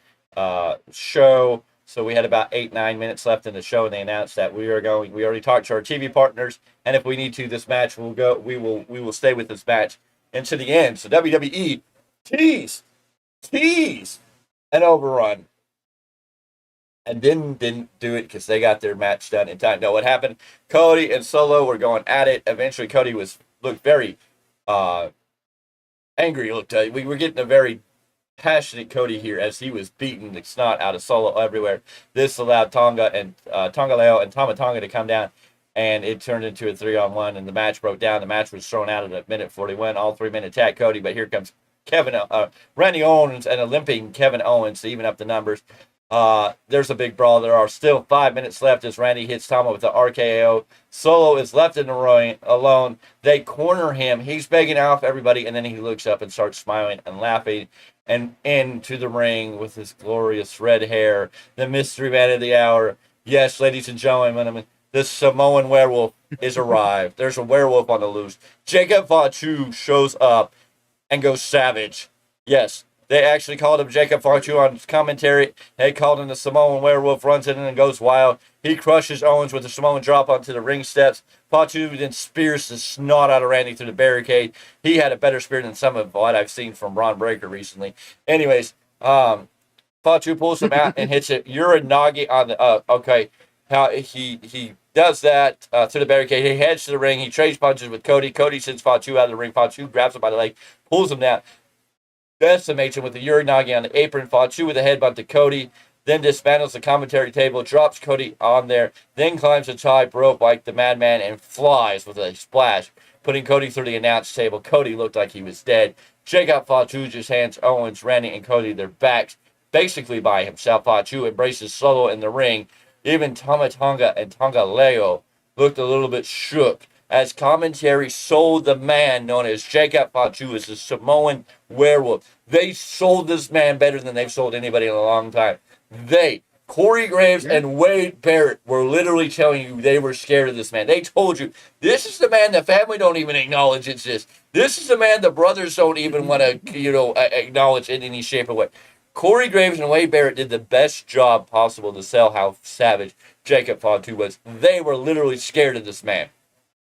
show. So we had about 8-9 minutes left in the show, and they announced that we already talked to our TV partners, and if we need to, this match we will stay with this match into the end. So WWE tease an overrun, and didn't do it because they got their match done in time. No, what happened? Cody and Solo were going at it. Eventually, Cody looked very angry. We were getting a very passionate Cody here as he was beating the snot out of Solo everywhere. This allowed Tonga Leo and Tama Tonga to come down, and it turned into a 3-on-1, and the match broke down. The match was thrown out at minute 41. All 3-minute attack Cody, but here comes Randy Owens and a limping Kevin Owens to even up the numbers. There's a big brawl. There are still 5 minutes left as Randy hits Tama with the RKO. Solo is left in the ring alone. They corner him. He's begging off everybody, and then he looks up and starts smiling and laughing. And into the ring with his glorious red hair, the mystery man of the hour. Yes, ladies and gentlemen, the Samoan werewolf is arrived. There's a werewolf on the loose. Jacob Fatu shows up and goes savage. Yes, they actually called him Jacob Fatu on commentary. They called him the Samoan werewolf, runs in and goes wild. He crushes Owens with a Samoan drop onto the ring steps. Fatu then spears the snot out of Randy through the barricade. He had a better spear than some of what I've seen from Braun Breaker recently. Anyways, Fatu pulls him out and hits it. Uranagi on the okay. How he does that to the barricade. He heads to the ring. He trades punches with Cody. Cody sends Fatu out of the ring. Fatu grabs him by the leg, pulls him down, decimates him with the Uranagi on the apron. Fatu with a headbutt to Cody. Then dismantles the commentary table, drops Cody on there, then climbs the top rope like the madman and flies with a splash, putting Cody through the announce table. Cody looked like he was dead. Jacob Fatu just hands Owens, Randy, and Cody their backs, basically by himself. Fatu embraces Solo in the ring. Even Tama Tonga and Tonga Leo looked a little bit shook as commentary sold the man known as Jacob Fatu as the Samoan werewolf. They sold this man better than they've sold anybody in a long time. Corey Graves and Wade Barrett were literally telling you they were scared of this man. They told you, this is the man the family don't even acknowledge exists. This is the man the brothers don't even want to, acknowledge in any shape or way. Corey Graves and Wade Barrett did the best job possible to sell how savage Jacob Fatu was. They were literally scared of this man.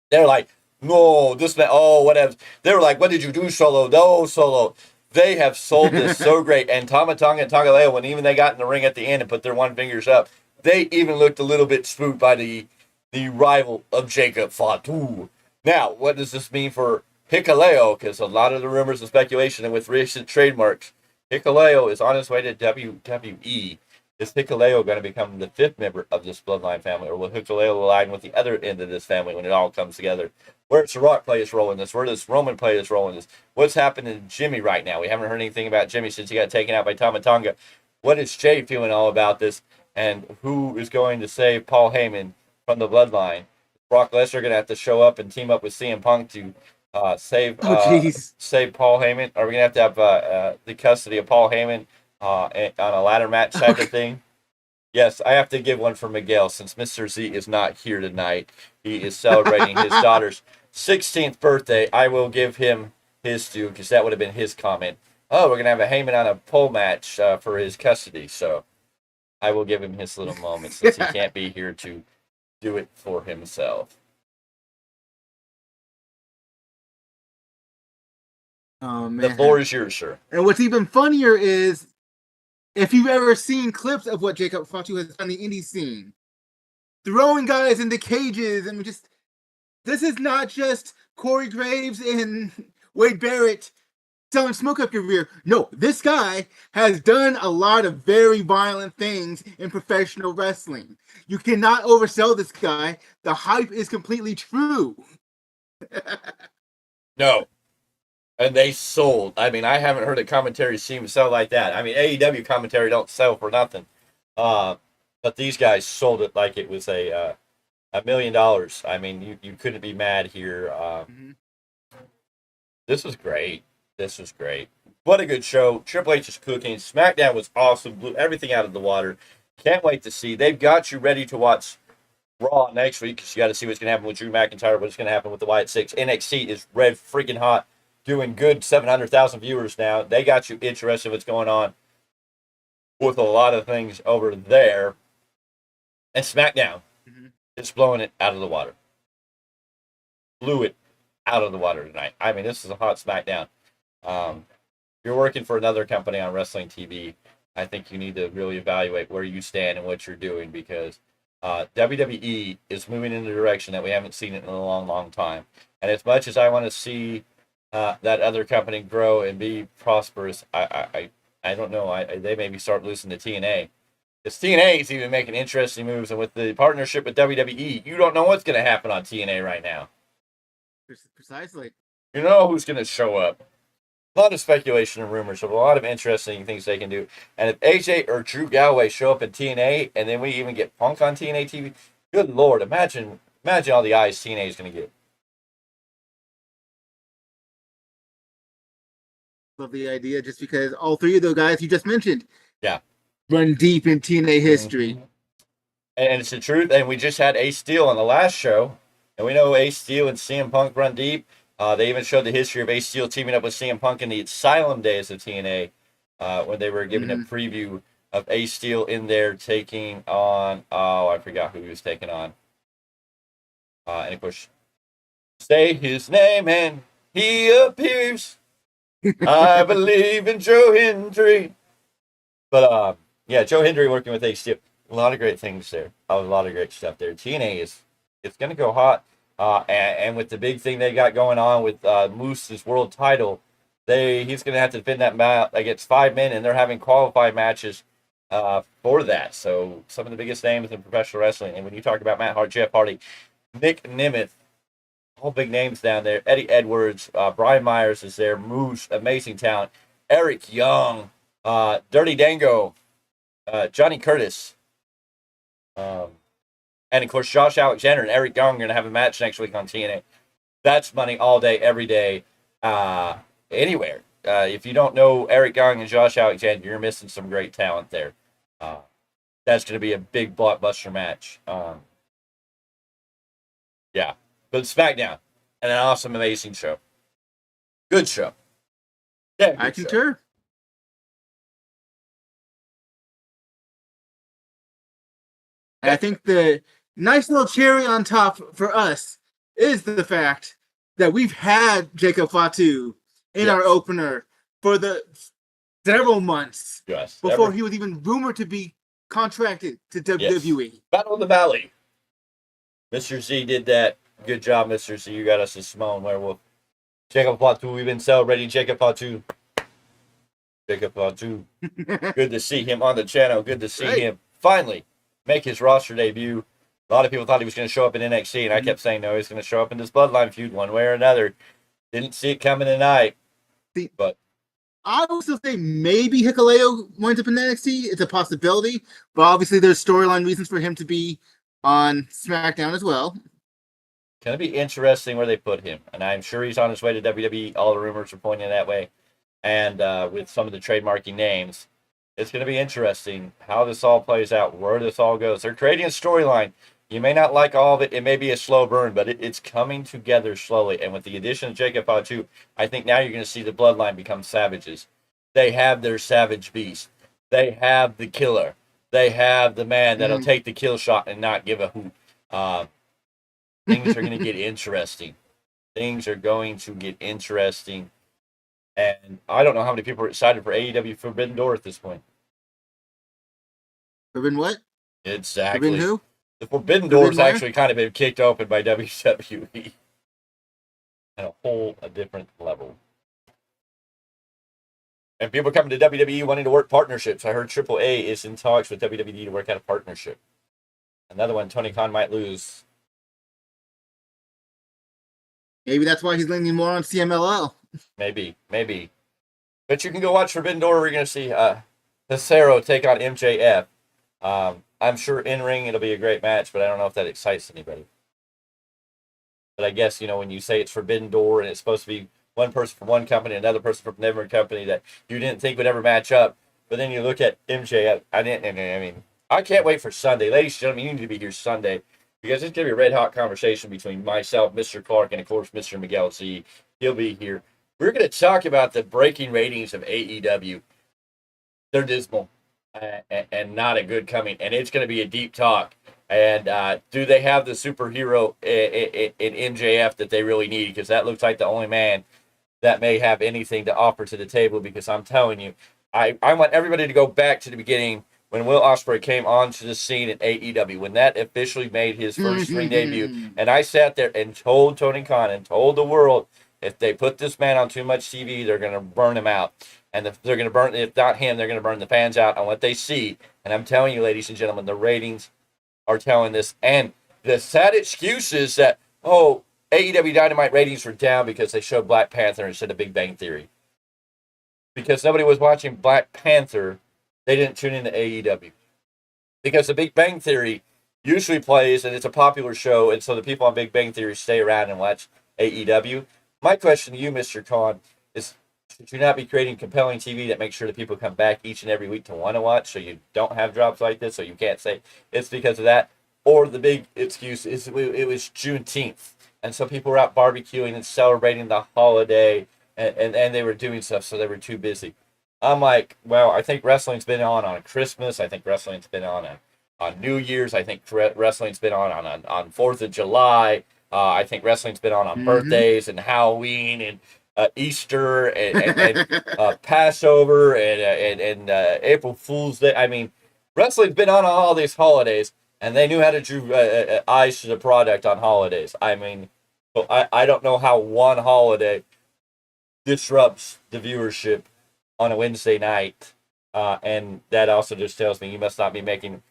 They're like, no, this man, oh, whatever. They were like, what did you do, Solo? No, Solo. They have sold this so great. And Tama Tonga and Tonga Leo, when even they got in the ring at the end and put their one fingers up, they even looked a little bit spooked by the rival of Jacob Fatu. Now, what does this mean for Hikuleo? Because a lot of the rumors and speculation and with recent trademarks, Hikuleo is on his way to WWE. Is Hikuleo going to become the fifth member of this bloodline family, or will Hikuleo align with the other end of this family when it all comes together? Where does The Rock play his role in this? Where does Roman play his role in this? What's happening to Jimmy right now? We haven't heard anything about Jimmy since he got taken out by Tama Tonga. What is Jay feeling all about this? And who is going to save Paul Heyman from the bloodline? Brock Lesnar going to have to show up and team up with CM Punk to save Paul Heyman? Are we going to have the custody of Paul Heyman on a ladder match type of thing? Yes, I have to give one for Miguel since Mr. Z is not here tonight. He is celebrating his daughter's 16th birthday, I will give him his due, because that would have been his comment. Oh, we're going to have a Heyman on a pole match for his custody. So I will give him his little moment since he can't be here to do it for himself. Oh, man. The floor is yours, sir. And what's even funnier is if you've ever seen clips of what Jacob Fatu has done in the indie scene, throwing guys into cages and just, this is not just Corey Graves and Wade Barrett selling smoke up your rear. No, this guy has done a lot of very violent things in professional wrestling. You cannot oversell this guy. The hype is completely true. No. And they sold. I mean, I haven't heard a commentary seem to sell like that. I mean, AEW commentary don't sell for nothing. But these guys sold it like it was $1 million. I mean, you couldn't be mad here. This was great. This was great. What a good show. Triple H is cooking. SmackDown was awesome. Blew everything out of the water. Can't wait to see. They've got you ready to watch Raw next week, because you got to see what's going to happen with Drew McIntyre, what's going to happen with the Wyatt Six. NXT is red freaking hot, doing good 700,000 viewers now. They got you interested in what's going on with a lot of things over there. And SmackDown is blowing it out of the water. Blew it out of the water tonight. I mean, this is a hot SmackDown. You're working for another company on wrestling TV. I think you need to really evaluate where you stand and what you're doing, because WWE is moving in a direction that we haven't seen it in a long, long time. And as much as I want to see that other company grow and be prosperous, I don't know. They maybe start losing to TNA. Because TNA is even making interesting moves, and with the partnership with WWE, you don't know what's going to happen on TNA right now. Precisely. You know who's going to show up. A lot of speculation and rumors of a lot of interesting things they can do. And if AJ or Drew Galloway show up in TNA, and then we even get Punk on TNA TV, good Lord, imagine all the eyes TNA is going to get. Love the idea, just because all three of those guys you just mentioned, run deep in TNA history. And it's the truth. And we just had Ace Steel on the last show, and we know Ace Steel and CM Punk run deep. They even showed the history of Ace Steel teaming up with CM Punk in the Asylum days of TNA, when they were giving a preview of Ace Steel in there taking on, I forgot who he was taking on. And of course, say his name and he appears. I believe in Joe Hendry. But Joe Hendry working with Ace Steel. A lot of great things there. A lot of great stuff there. TNA it's going to go hot. And with the big thing they got going on with Moose's world title, he's going to have to defend that match against 5 men, and they're having qualified matches for that. So some of the biggest names in professional wrestling. And when you talk about Matt Hart, Jeff Hardy, Nick Nemeth, all big names down there. Eddie Edwards, Brian Myers is there. Moose, amazing talent. Eric Young, Dirty Dango, Johnny Curtis. And, of course, Josh Alexander and Eric Young are going to have a match next week on TNA. That's money all day, every day, anywhere. If you don't know Eric Young and Josh Alexander, you're missing some great talent there. That's going to be a big blockbuster match. But SmackDown, and an awesome, amazing show. Good show. Yeah, I concur. I think the nice little cherry on top for us is the fact that we've had Jacob Fatu in our opener for the several months before he was even rumored to be contracted to WWE. Battle of the Valley. Mr. Z did that. Good job, Mr. Z. You got us a Simone Werewolf. Jacob Fatu, we've been celebrating Jacob Fatu. Jacob Fatu. Good to see him on the channel. Good to see him finally make his roster debut. A lot of people thought he was going to show up in NXT, and I kept saying, no, he's going to show up in this Bloodline feud one way or another. Didn't see it coming tonight. But I would still say maybe Hikuleo winds up in NXT. It's a possibility, but obviously there's storyline reasons for him to be on SmackDown as well. Going to be interesting where they put him, and I'm sure he's on his way to WWE. All the rumors are pointing that way, and with some of the trademarking names, it's going to be interesting how this all plays out, where this all goes. They're creating a storyline. You may not like all of it. It may be a slow burn, but it's coming together slowly. And with the addition of Jacob Fatu, I think now you're going to see the bloodline become savages. They have their savage beast. They have the killer. They have the man that'll take the kill shot and not give a hoot. Things are going to get interesting. Things are going to get interesting. And I don't know how many people are excited for AEW Forbidden Door at this point. Forbidden what? Exactly. Forbidden who? The Forbidden Door's actually kind of been kicked open by WWE at a different level. And people coming to WWE wanting to work partnerships. I heard AAA is in talks with WWE to work out a partnership. Another one Tony Khan might lose. Maybe that's why he's leaning more on CMLL. Maybe. But you can go watch Forbidden Door. We're going to see Cesaro take on MJF. I'm sure in ring it'll be a great match, but I don't know if that excites anybody. But I guess, when you say it's Forbidden Door and it's supposed to be one person from one company, another person from a different company that you didn't think would ever match up, but then you look at MJF. I can't wait for Sunday. Ladies and gentlemen, you need to be here Sunday because it's going to be a red hot conversation between myself, Mr. Clarke, and of course, Mr. Miguel Z. He'll be here. We're going to talk about the breaking ratings of AEW. They're dismal. And not a good coming. And it's going to be a deep talk. And do they have the superhero in MJF that they really need? Because that looks like the only man that may have anything to offer to the table. Because I'm telling you, I want everybody to go back to the beginning when Will Ospreay came onto the scene at AEW, when that officially made his first ring debut. And I sat there and told Tony Khan and told the world, if they put this man on too much TV, they're going to burn him out. And they're going to burn, if not him, they're going to burn the fans out on what they see. And I'm telling you, ladies and gentlemen, the ratings are telling this. And the sad excuse is that, AEW Dynamite ratings were down because they showed Black Panther instead of Big Bang Theory. Because nobody was watching Black Panther, they didn't tune into AEW. Because the Big Bang Theory usually plays, and it's a popular show, and so the people on Big Bang Theory stay around and watch AEW. My question to you, Mr. Khan, is should you not be creating compelling TV that makes sure that people come back each and every week to want to watch so you don't have drops like this, so you can't say it's because of that? Or the big excuse is it was Juneteenth, and so people were out barbecuing and celebrating the holiday, and they were doing stuff, so they were too busy. I'm like, well, I think wrestling's been on Christmas. I think wrestling's been on New Year's. I think wrestling's been on 4th of July. I think wrestling's been on birthdays and Halloween and Easter and Passover and April Fool's Day. I mean, wrestling's been on all these holidays, and they knew how to drew eyes to the product on holidays. I mean, I don't know how one holiday disrupts the viewership on a Wednesday night, and that also just tells me you must not be making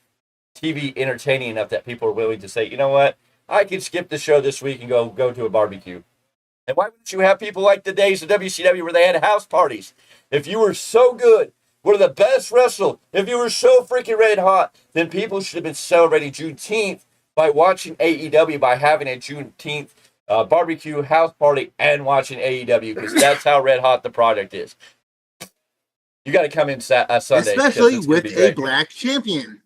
TV entertaining enough that people are willing to say, you know what, I could skip the show this week and go to a barbecue. And why wouldn't you have people like the days of WCW where they had house parties? If you were so good, were the best wrestler, if you were so freaking red hot, then people should have been celebrating Juneteenth by watching AEW, by having a Juneteenth barbecue house party and watching AEW, because that's how red hot the product is. You got to come in Sunday. Especially with a black champion.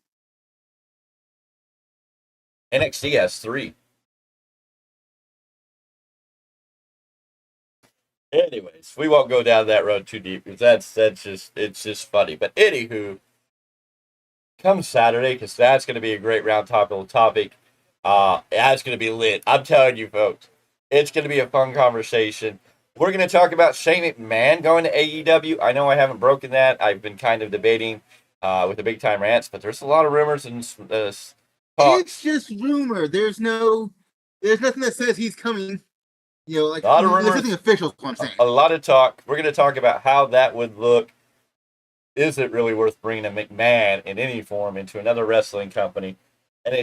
NXT has 3. Anyways, we won't go down that road too deep because it's just funny. But anywho, come Saturday, because that's going to be a great round topic. That's going to be lit. I'm telling you, folks, it's going to be a fun conversation. We're going to talk about Shane McMahon going to AEW. I know I haven't broken that. I've been kind of debating with the big time rants, but there's a lot of rumors and talk. It's just rumor. There's nothing that says he's coming. You know, like, a lot of rumors, there's nothing official. I'm saying. A lot of talk. We're going to talk about how that would look. Is it really worth bringing a McMahon in any form into another wrestling company? And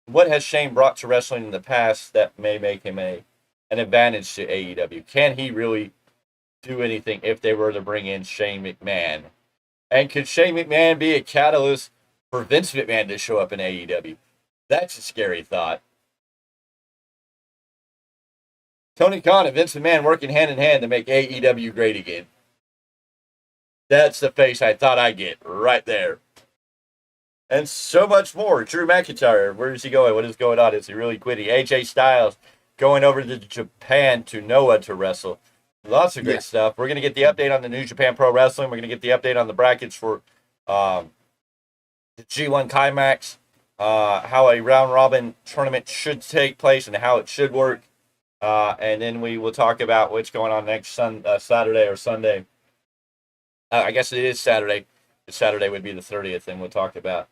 what has Shane brought to wrestling in the past that may make him an advantage to AEW? Can he really do anything if they were to bring in Shane McMahon? And could Shane McMahon be a catalyst for Vince McMahon to show up in AEW? That's a scary thought. Tony Khan and Vince McMahon working hand in hand to make AEW great again. That's the face I thought I'd get right there. and so much more. Drew McIntyre, where is he going? What is going on? Is he really quitting? AJ Styles going over to Japan to Noah to wrestle. Lots of great stuff. We're going to get the update on the New Japan Pro Wrestling. We're going to get the update on the brackets for the G1 Climax, how a round robin tournament should take place and how it should work. And then we will talk about what's going on next Saturday or Sunday. I guess it is Saturday. Saturday would be the 30th, and we'll talk about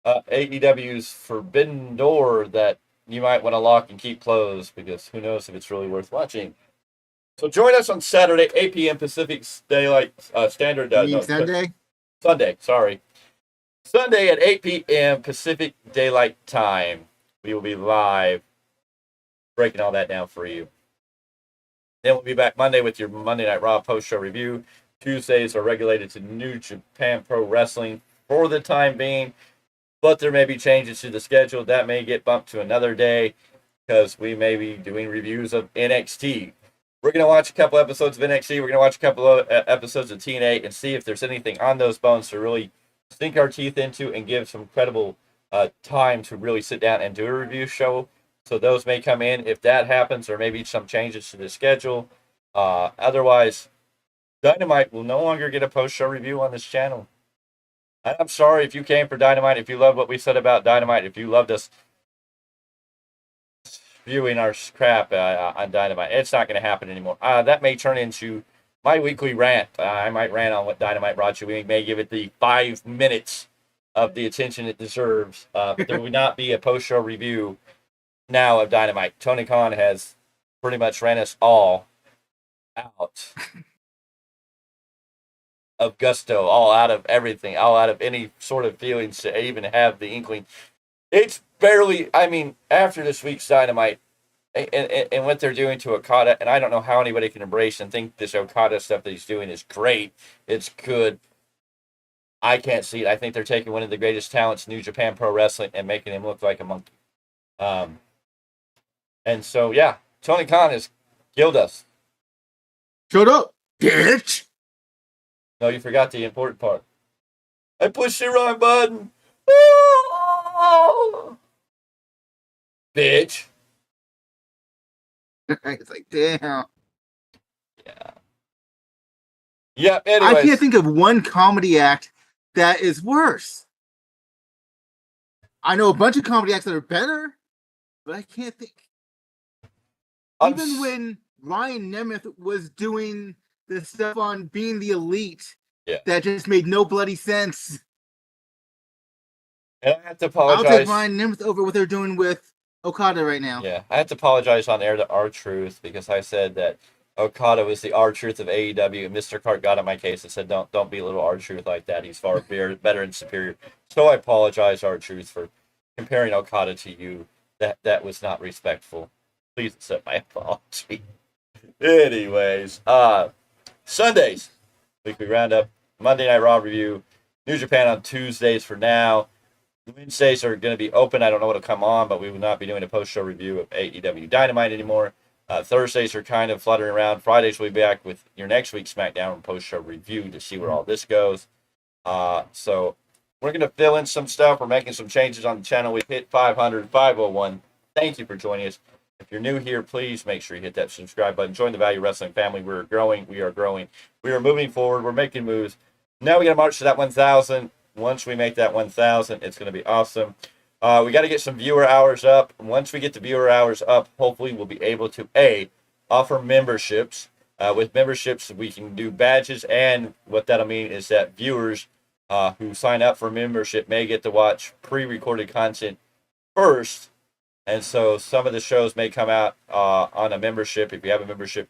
AEW's Forbidden Door that you might want to lock and keep closed because who knows if it's really worth watching. So join us on Saturday, 8 p.m. Pacific Daylight Standard. Sunday, sorry. Sunday at 8 p.m. Pacific Daylight Time. We will be live breaking all that down for you. Then we'll be back Monday with your Monday Night Raw post-show review. Tuesdays are regulated to New Japan Pro Wrestling for the time being, but there may be changes to the schedule. That may get bumped to another day because we may be doing reviews of NXT. We're going to watch a couple episodes of NXT. We're going to watch a couple of episodes of TNA and see if there's anything on those bones to really sink our teeth into and give some credible time to really sit down and do a review show. So those may come in if that happens, or maybe some changes to the schedule. Otherwise, Dynamite will no longer get a post-show review on this channel. I'm sorry if you came for Dynamite, if you loved what we said about Dynamite, if you loved us viewing our crap on Dynamite. It's not going to happen anymore. That may turn into my weekly rant. I might rant on what Dynamite brought you. We may give it the 5 minutes of the attention it deserves. But there will not be a post-show review now of Dynamite. Tony Khan has pretty much ran us all out of gusto, all out of everything, all out of any sort of feelings to even have the inkling. It's barely, after this week's Dynamite and what they're doing to Okada, and I don't know how anybody can embrace and think this Okada stuff that he's doing is great. It's good. I can't see it. I think they're taking one of the greatest talents in New Japan Pro Wrestling and making him look like a monkey. And so, yeah, Tony Khan has killed us. Shut up, bitch! No, you forgot the important part. I pushed the wrong button. Oh! Bitch. It's like, damn. Yeah. Yeah, anyways. I can't think of one comedy act that is worse. I know a bunch of comedy acts that are better, but I can't think. Even when Ryan Nemeth was doing the stuff on Being the Elite, that just made no bloody sense. And I have to apologize. I'll take Ryan Nemeth over what they're doing with Okada right now. Yeah, I have to apologize on air to R-Truth because I said that Okada was the R-Truth of AEW, and Mr. Clarke got on my case and said, don't be a little R-Truth like that. He's far better and superior. So I apologize, R-Truth, for comparing Okada to you. That was not respectful. Please accept my apology. Anyways, Sundays, weekly roundup, Monday Night Raw review, New Japan on Tuesdays for now. Wednesdays are going to be open. I don't know what will come on, but we will not be doing a post-show review of AEW Dynamite anymore. Thursdays are kind of fluttering around. Fridays we'll be back with your next week's SmackDown and post-show review to see where all this goes. So we're going to fill in some stuff. We're making some changes on the channel. We've hit 500, 501. Thank you for joining us. If you're new here, please make sure you hit that subscribe button. Join the Value Wrestling family. We're growing. We are growing. We are moving forward. We're making moves. Now we got to march to that 1,000. Once we make that 1,000, it's going to be awesome. We got to get some viewer hours up. Once we get the viewer hours up, hopefully we'll be able to, offer memberships. With memberships, we can do badges, and what that'll mean is that viewers who sign up for membership may get to watch pre-recorded content first. And so some of the shows may come out on a membership. If you have a membership,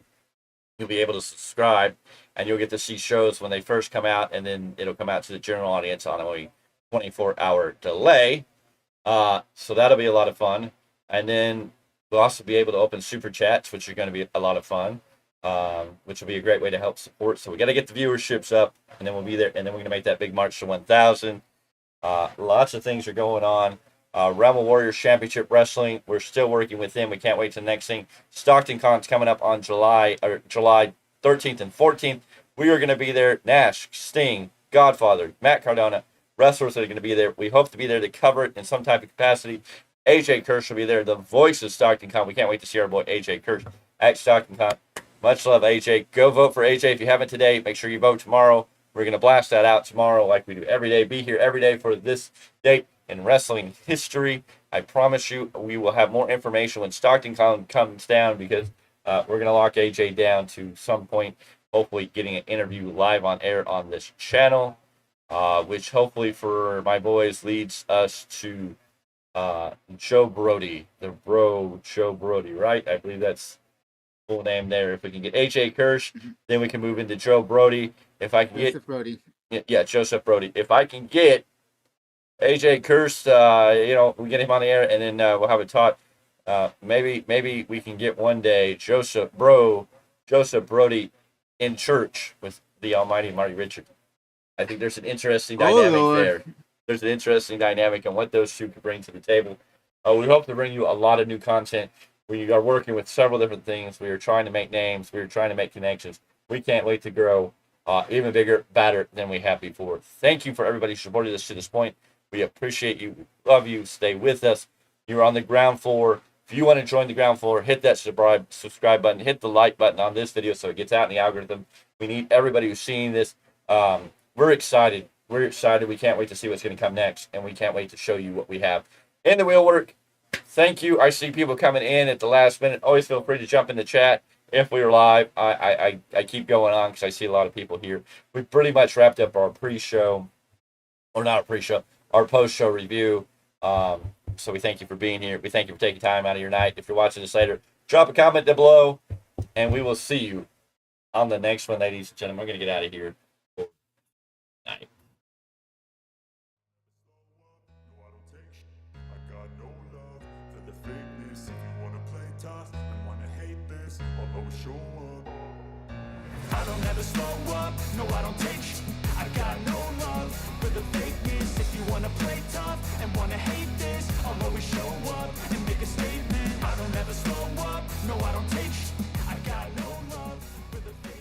you'll be able to subscribe, and you'll get to see shows when they first come out, and then it'll come out to the general audience on a 24-hour delay. So that'll be a lot of fun. And then we'll also be able to open super chats, which are going to be a lot of fun, which will be a great way to help support. So we got to get the viewerships up, and then we'll be there, and then we're going to make that big march to 1,000. Lots of things are going on. Realm of Warriors Championship Wrestling, we're still working with them. We can't wait to the next thing. Stockton Con's coming up on July 13th and 14th. We are going to be there. Nash, Sting, Godfather, Matt Cardona, wrestlers that are going to be there. We hope to be there to cover it in some type of capacity. AJ Kirsch will be there, the voice of Stockton Con. We can't wait to see our boy AJ Kirsch at Stockton Con. Much love, AJ. Go vote for AJ if you haven't today. Make sure you vote tomorrow. We're going to blast that out tomorrow like we do every day. Be here every day for this date in wrestling history. I promise you we will have more information when Stockton Con comes down, because we're going to lock AJ down to some point, hopefully getting an interview live on air on this channel, which hopefully for my boys leads us to Joe Brody, Joe Brody, right? I believe that's full name there. If we can get AJ Kirsch, then we can move into Joe Brody. If I can Joseph Brody. Yeah, Joseph Brody. If I can get AJ Kirsch, we get him on the air, and then we'll have it taught. Maybe we can get one day Joseph Brody in church with the almighty Marty Richards. I think there's an interesting dynamic there. There's an interesting dynamic on what those two could bring to the table. We hope to bring you a lot of new content. We are working with several different things. We are trying to make names. We are trying to make connections. We can't wait to grow even bigger, better than we have before. Thank you for everybody who supported us to this point. We appreciate you. Love you. Stay with us. You're on the ground floor. If you want to join the ground floor, hit that subscribe button. Hit the like button on this video so it gets out in the algorithm. We need everybody who's seeing this. We're excited. We're excited. We can't wait to see what's going to come next, and we can't wait to show you what we have in the wheel work. Thank you. I see people coming in at the last minute. Always feel free to jump in the chat if we are live. I keep going on because I see a lot of people here. We pretty much wrapped up our pre-show, or not a pre-show, our post-show review. So we thank you for being here. We thank you for taking time out of your night. If you're watching this later, drop a comment down below, and we will see you on the next one, ladies and gentlemen. We're going to get out of here. Night. No, I don't take shit. I got no love for the fakeness. If you wanna play tough and wanna hate this, I'll always show up. I don't ever slow up, no I don't take shit. I got no love for the fakeness. If you wanna play tough and wanna hate this, I'll always show up.